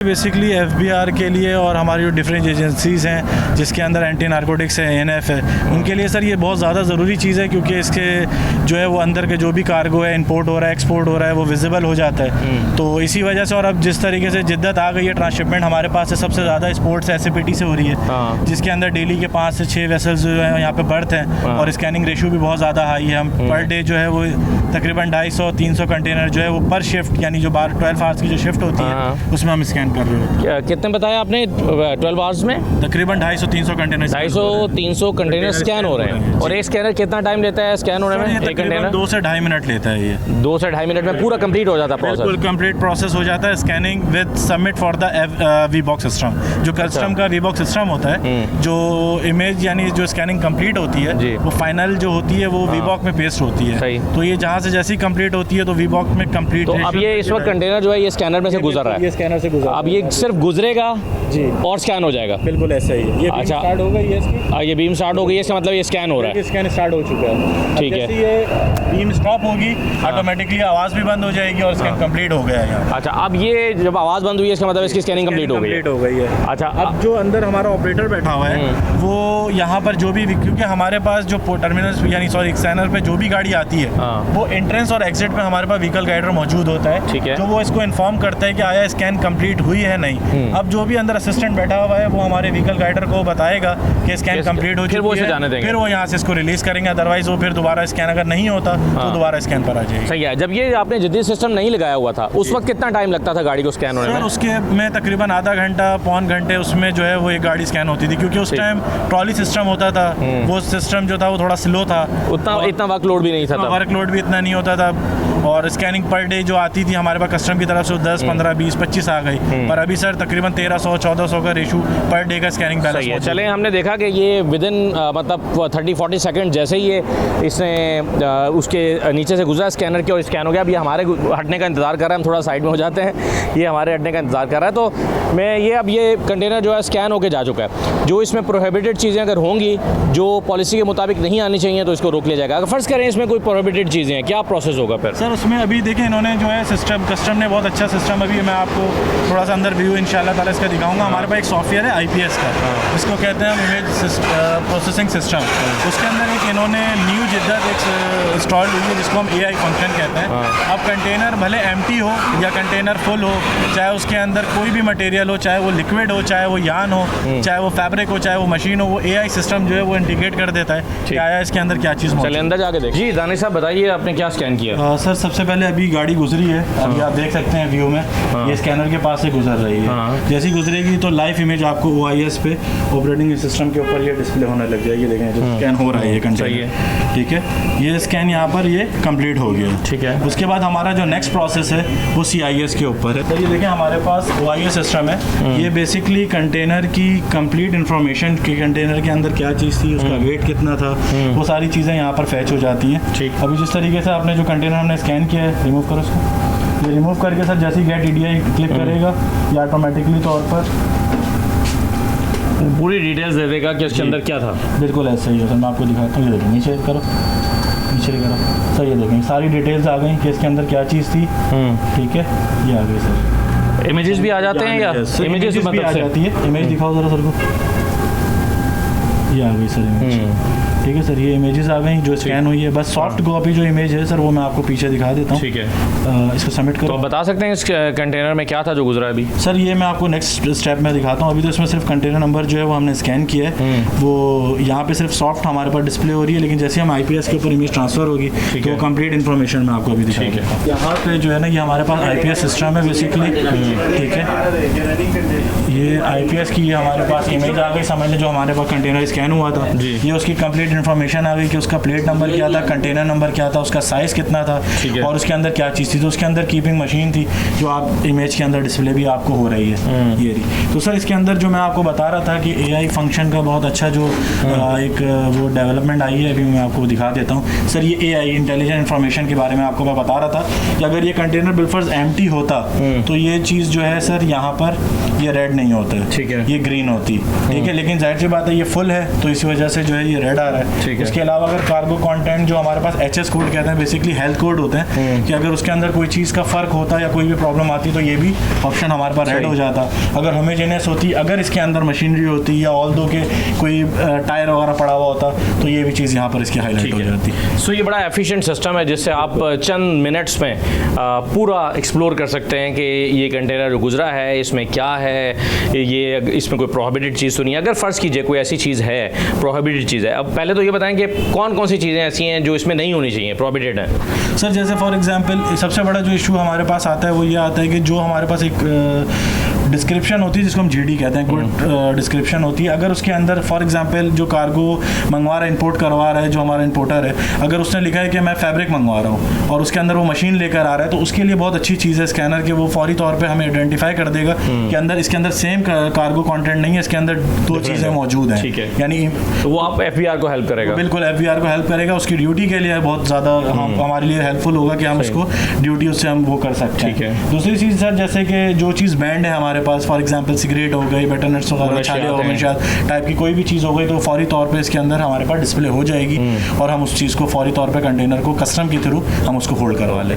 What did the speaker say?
Basically FBR के लिए और हमारी जो डिफरेंट एजेंसीज़ हैं जिसके अंदर एंटी नारकोटिक्स है, एएनएफ है, उनके लिए सर ये बहुत ज़्यादा ज़रूरी चीज़ है क्योंकि इसके जो है वो अंदर के जो भी कार्गो है, इंपोर्ट हो रहा है, एक्सपोर्ट हो रहा है, वो विजिबल हो जाता है। तो इसी वजह से और अब जिस तरीके से जिद्दत आ गई है ट्रांसशिपमेंट हमारे पास से सबसे ज़्यादा स्पोर्ट्स एसएपीटी से हो रही है, जिसके अंदर डेली के 5 से 6 वेसल्स जो है यहाँ पे बर्थ हैं और स्कैनिंग रेशियो भी बहुत ज़्यादा हाई है। हम पर डे जो है वो तकरीबन 250-300 कंटेनर जो है वो पर शिफ्ट यानी जो 12 आवर्स की जो शिफ्ट होती है उसमें हम स्कैन कर रहे होते हैं। कितने बताया आपने 12 आवर्स में? तकरीबन 250-300 कंटेनर 250-300 कंटेनर स्कैन हो रहे हैं। और एक स्कैनर कितना टाइम लेता है स्कैन होने में? एक कंटेनर 2 से 2.5 मिनट लेता है। ये 2 से 2.5 मिनट में पूरा कंप्लीट हो जाता है प्रोसेस? बिल्कुल कंप्लीट प्रोसेस हो जाता है। Scanning with submit for the we-box system, जो कस्टम का वी-बॉक्स सिस्टम होता है, जो इमेज यानी जो स्कैनिंग कंप्लीट होती है वो फाइनल जो होती है वो वी-बॉक्स में पेस्ट होती है। तो ये जहाँ से जैसी कंप्लीट होती है तो वी-बॉक्स में कंप्लीट। तो अब ये इस वक्त कंटेनर जो है ये स्कैनर में से गुजर रहा है? ये स्कैनर से गुजर, अब ये सिर्फ गुजरेगा जी और स्कैन हो जाएगा? बिल्कुल ऐसा ही है। ये अच्छा स्टार्ट हो गई है इसकी, ये बीम स्टार्ट हो गई है, इसका मतलब ये स्कैन हो रहा है? स्कैन स्टार्ट हो चुका है। ठीक है। जैसे ये बीम स्टॉप होगी ऑटोमेटिकली आवाज़ भी बंद हो जाएगी और स्कैन कंप्लीट हो गया है। अच्छा, अब ये जब आवाज़ बंद हुई है इसका मतलब इसकी स्कैनिंग कंप्लीट हो गई है? अच्छा, अब जो अंदर हमारा ऑपरेटर बैठा हुआ है वो यहाँ पर जो भी, क्योंकि हमारे पास जो टर्मिनल यानी सॉरी स्कैनर पे जो भी गाड़ी आती है वो एंट्रेंस और एग्जिट पे हमारे पास व्हीकल गाइडर मौजूद होता है। ठीक है। जो वो इसको इन्फॉर्म करता है कि आया स्कैन कंप्लीट हुई है नहीं। अब जो भी अंदर असिस्टेंट बैठा हुआ है वो हमारे व्हीकल गाइडर को बताएगा कि स्कैन कंप्लीट हो चुकी है, फिर वो यहाँ से इसको रिलीज करेंगे। अदरवाइज वो फिर दोबारा स्कैन अगर नहीं होता तो दोबारा स्कैन पर आ जाएगी। सही है। जब ये आपने जिद्दी सिस्टम नहीं लगाया हुआ था उस वक्त कितना टाइम लगता था गाड़ी को स्कैन होने में? उसके में तकरीबन आधा घंटा पौन घंटे उसमें जो है वो एक गाड़ी स्कैन होती थी, क्योंकि उस टाइम ट्रॉली सिस्टम होता था। वो सिस्टम जो था वो थोड़ा स्लो था, इतना वर्कलोड भी नहीं था, वर्कलोड भी इतना नहीं होता था। और स्कैनिंग पर डे जो आती थी हमारे पास कस्टम की तरफ से 10, 15, 20, 25 आ गई। पर अभी सर तकरीबन 1300-1400 का रेशो पर डे का स्कैनिंग बैलेंस है। चले, हमने देखा कि ये विदिन मतलब 30-40 सेकंड जैसे ही ये इसने उसके नीचे से गुजरा स्कैनर के और स्कैन हो गया। अब ये हमारे हटने का इंतज़ार कर रहा है, हम थोड़ा साइड में हो जाते हैं, ये हमारे हटने का इंतज़ार कर रहा है। तो मैं ये अब ये कंटेनर जो है स्कैन होकर जा चुका है। जो इसमें प्रोहिबिटेड चीज़ें अगर होंगी जो पॉलिसी के मुताबिक नहीं आनी चाहिए तो इसको रोक लिया जाएगा। अगर फ़र्ज़ करें इसमें कोई प्रोहिबिटेड चीज़ें हैं, क्या प्रोसेस होगा फिर? सर उसमें अभी देखें इन्होंने जो है सिस्टम, कस्टम ने बहुत अच्छा सिस्टम, अभी मैं आपको थोड़ा सा अंदर व्यू इंशाल्लाह ताला इसका दिखाऊंगा। हमारे पास एक सॉफ्टवेयर है IPS का, इसको कहते हैं इमेज प्रोसेसिंग सिस्टम। उसके अंदर एक इन्होंने न्यू जिद्दत एक इंस्टॉल हुई है जिसको हम AI फंक्शन कहते हैं। अब कंटेनर भले एम्प्टी हो या कंटेनर फुल हो, चाहे उसके अंदर कोई भी मटेरियल हो, चाहे वो लिक्विड हो, चाहे वो यान हो, चाहे वो फैब्रिक हो, चाहे वो मशीन हो, वो AI सिस्टम जो है वो इंडिकेट कर देता है कि आया इसके अंदर क्या चीज़। चलिए अंदर जाके देखिए। जी दानिश साहब बताइए आपने क्या स्कैन किया? सर सबसे पहले अभी गाड़ी गुजरी है, अभी आप देख सकते हैं व्यू में, ये स्कैनर के पास से गुजर रही है। जैसी गुजरेगी तो लाइव इमेज आपको OIS पे ऑपरेटिंग सिस्टम के ऊपर ये डिस्प्ले होने लग जाएगी। देखें जो स्कैन हो रहा है ये कंटेनर, ठीक है। ये स्कैन यहाँ पर ये कंप्लीट हो गया, ठीक है। उसके बाद हमारा जो नेक्स्ट प्रोसेस है वो CIS के ऊपर है। तो ये देखें हमारे पास OIS सिस्टम है। ये बेसिकली कंटेनर की कंप्लीट इन्फॉर्मेशन कि कंटेनर के अंदर क्या चीज़ थी, उसका वेट कितना था, वो सारी चीज़ें यहाँ पर फैच हो जाती हैं। अभी जिस तरीके से आपने जो कंटेनर हमने स्कैन किया है, रिमूव करो इसको। ये रिमूव करके सर जैसे गेट EDI क्लिक करेगा या ऑटोमेटिकली तौर पर पूरी डिटेल्स दे देगा कि इसके अंदर क्या था। बिल्कुल ऐसा ही है सर, मैं आपको दिखाता हूँ। ये देखिए नीचे करो, नीचे करो सर, ये देखें सारी डिटेल्स आ गई कि इसके अंदर क्या चीज़ थी, ठीक है। ये आ गई सर। इमेजेस भी आ जाते हैं या इमेजेस भी आ जाती है? इमेज दिखाओ ज़रा सर को। ये आ गई सर इमेज, ठीक है सर। ये इमेजेस आ गई जो स्कैन हुई है। बस सॉफ्ट कॉपी जो इमेज है सर वो मैं आपको पीछे दिखा देता हूँ, ठीक है। इसको सबमिट करो। तो बता सकते हैं इस कंटेनर में क्या था जो गुजरा अभी? सर ये मैं आपको नेक्स्ट स्टेप में दिखाता हूँ। अभी तो इसमें सिर्फ कंटेनर नंबर जो है वो हमने स्कैन किया है, वो यहाँ पे सिर्फ सॉफ्ट हमारे पास डिस्प्ले हो रही है, लेकिन जैसे हम IPS के ऊपर इमेज ट्रांसफर होगी तो कंप्लीट इन्फॉर्मेशन मैं आपको अभी दिखाऊंगा। यहाँ पे जो है ना ये हमारे पास IPS सिस्टम है बेसिकली, ठीक है। ये IPS की हमारे पास इमेज आ गई, समझ लें जो हमारे पास कंटेनर स्कैन हुआ था, ये उसकी कंप्लीट इन्फॉर्मेशन आ गई कि उसका प्लेट नंबर क्या था, कंटेनर नंबर क्या था, उसका साइज़ कितना था और उसके अंदर क्या चीज़ थी। तो उसके अंदर कीपिंग मशीन थी जो आप इमेज के अंदर डिस्प्ले भी आपको हो रही है, ये रही। तो सर इसके अंदर जो मैं आपको बता रहा था कि AI फंक्शन का बहुत अच्छा जो एक वो डेवलपमेंट आई है, अभी मैं आपको दिखा देता हूँ सर। ये AI इंटेलिजेंट इन्फॉर्मेशन के बारे में आपको मैं बता रहा था कि अगर ये कंटेनर बिलफर्ज एम्प्टी होता तो ये चीज़ जो है सर यहाँ पर ये रेड नहीं नहीं होता है, ठीक है। ये ग्रीन होती है, ठीक है। लेकिन जाहिर सी बात है ये फुल है तो इस वजह से जो है ये रेड आ रहा है। ठीक है। इसके अलावा अगर कार्गो कंटेंट जो हमारे पास HS कोड कहते हैं, बेसिकली हेल्थ कोड होते हैं कि अगर उसके अंदर कोई चीज़ का फ़र्क होता या कोई भी प्रॉब्लम आती तो ये भी ऑप्शन हमारे पास रेड हो जाता। अगर होमोजेनियस होती, अगर इसके अंदर मशीनरी होती या ऑल दो के कोई टायर वगैरह पड़ा हुआ होता तो ये भी चीज़ यहाँ पर इसकी हाईलाइट हो जाती। सो ये बड़ा एफिशिएंट सिस्टम है जिससे आप चंद मिनट्स में पूरा एक्सप्लोर कर सकते हैं कि ये कंटेनर जो गुजरा है इसमें क्या है, ये इसमें कोई प्रोहिबिटेड चीज़ तो नहीं है। अगर फ़र्ज़ कीजिए कोई ऐसी चीज़ है प्रोहिबिटेड चीज़ है, अब पहले तो ये बताएं कि कौन कौन सी चीज़ें ऐसी हैं जो इसमें नहीं होनी चाहिए, प्रोहिबिटेड हैं। सर जैसे फॉर एग्जांपल सबसे बड़ा जो इशू हमारे पास आता है वो ये आता है कि जो हमारे पास एक डिस्क्रिप्शन होती है जिसको हम GD कहते हैं, गुड डिस्क्रिप्शन होती है। अगर उसके अंदर फॉर एग्जांपल जो कार्गो मंगवा रहा है, इंपोर्ट करवा रहा है, जो हमारा इंपोर्टर है, अगर उसने लिखा है कि मैं फैब्रिक मंगवा रहा हूँ और उसके अंदर वो मशीन लेकर आ रहा है तो उसके लिए बहुत अच्छी चीज़ है स्कैनर के, वो फौरी तौर पे हमें आइडेंटिफाई कर देगा कि अंदर इसके अंदर सेम कार्गो कंटेंट नहीं है, इसके अंदर दो चीज़ें मौजूद हैं। ठीक है। यानी तो वो आप FBR को हेल्प करेगा। बिल्कुल FBR को हेल्प करेगा, उसकी ड्यूटी के लिए बहुत ज़्यादा हमारे लिए हेल्पफुल होगा कि हम उसको ड्यूटी उससे हम वो कर सकते हैं। ठीक है। दूसरी चीज़ सर जैसे कि जो चीज़ बैंड है हमारे पास, फॉर एग्जांपल सिगरेट हो गई, बटरनट्स वगैरह, छाले वगैरह टाइप की कोई भी चीज़ हो गई तो फौरी तौर पे इसके अंदर हमारे पास डिस्प्ले हो जाएगी और हम उस चीज़ को फौरी तौर पे कंटेनर को कस्टम के थ्रू हम उसको होल्ड करवा लें।